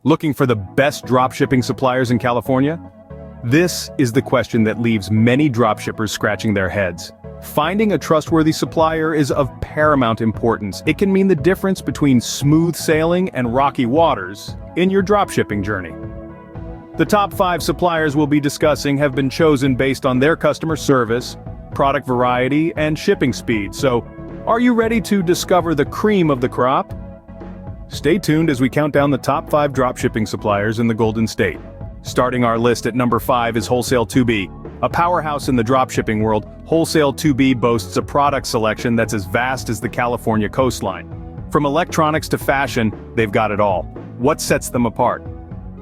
Looking for the best dropshipping suppliers in California? This is the question that leaves many dropshippers scratching their heads. Finding a trustworthy supplier is of paramount importance. It can mean the difference between smooth sailing and rocky waters in your dropshipping journey. The top 5 suppliers we'll be discussing have been chosen based on their customer service, product variety, and shipping speed. So, are you ready to discover the cream of the crop? Stay tuned as we count down the top 5 dropshipping suppliers in the Golden State. Starting our list at number 5 is Wholesale 2B. A powerhouse in the dropshipping world, Wholesale 2B boasts a product selection that's as vast as the California coastline. From electronics to fashion, they've got it all. What sets them apart?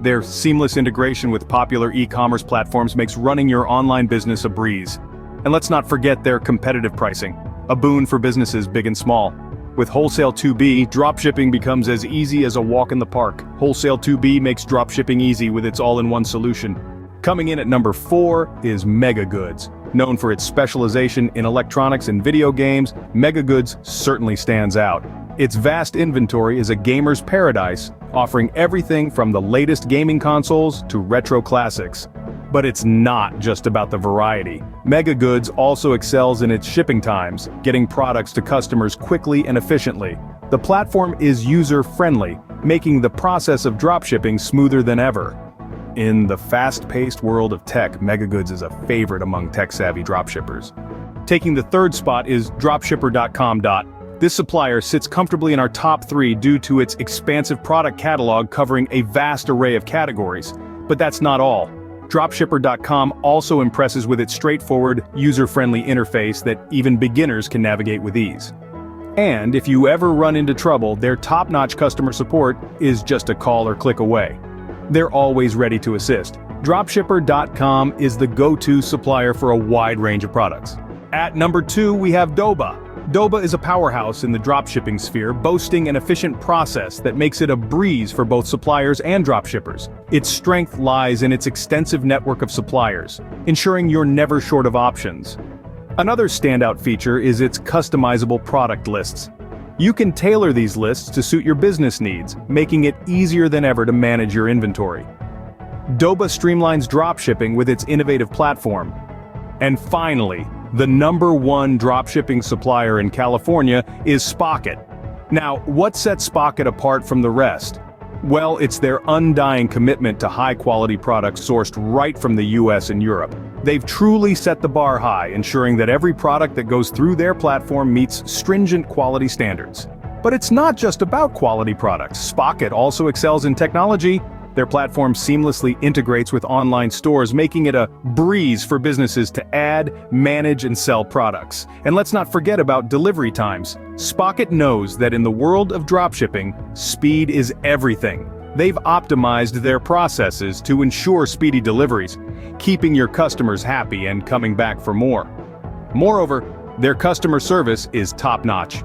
Their seamless integration with popular e-commerce platforms makes running your online business a breeze. And let's not forget their competitive pricing, a boon for businesses big and small. With Wholesale 2B, dropshipping becomes as easy as a walk in the park. Wholesale 2B makes dropshipping easy with its all-in-one solution. Coming in at number 4 is Mega Goods. Known for its specialization in electronics and video games, Mega Goods certainly stands out. Its vast inventory is a gamer's paradise, offering everything from the latest gaming consoles to retro classics. But it's not just about the variety. Mega Goods also excels in its shipping times, getting products to customers quickly and efficiently. The platform is user-friendly, making the process of dropshipping smoother than ever. In the fast-paced world of tech, Mega Goods is a favorite among tech-savvy dropshippers. Taking the third spot is Dropshipper.com. This supplier sits comfortably in our top 3 due to its expansive product catalog covering a vast array of categories. But that's not all. Dropshipper.com also impresses with its straightforward, user-friendly interface that even beginners can navigate with ease. And if you ever run into trouble, their top-notch customer support is just a call or click away. They're always ready to assist. Dropshipper.com is the go-to supplier for a wide range of products. At number 2, we have Doba. Doba is a powerhouse in the dropshipping sphere, boasting an efficient process that makes it a breeze for both suppliers and dropshippers. Its strength lies in its extensive network of suppliers, ensuring you're never short of options. Another standout feature is its customizable product lists. You can tailor these lists to suit your business needs, making it easier than ever to manage your inventory. Doba streamlines dropshipping with its innovative platform. And finally, the number 1 dropshipping supplier in California is Spocket. Now, what sets Spocket apart from the rest? Well, it's their undying commitment to high-quality products sourced right from the US and Europe. They've truly set the bar high, ensuring that every product that goes through their platform meets stringent quality standards. But it's not just about quality products. Spocket also excels in technology. Their platform seamlessly integrates with online stores, making it a breeze for businesses to add, manage, and sell products. And let's not forget about delivery times. Spocket knows that in the world of dropshipping, speed is everything. They've optimized their processes to ensure speedy deliveries, keeping your customers happy and coming back for more. Moreover, their customer service is top-notch.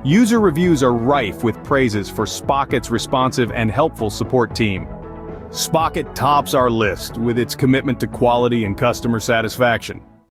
User reviews are rife with praises for Spocket's responsive and helpful support team. Spocket tops our list with its commitment to quality and customer satisfaction.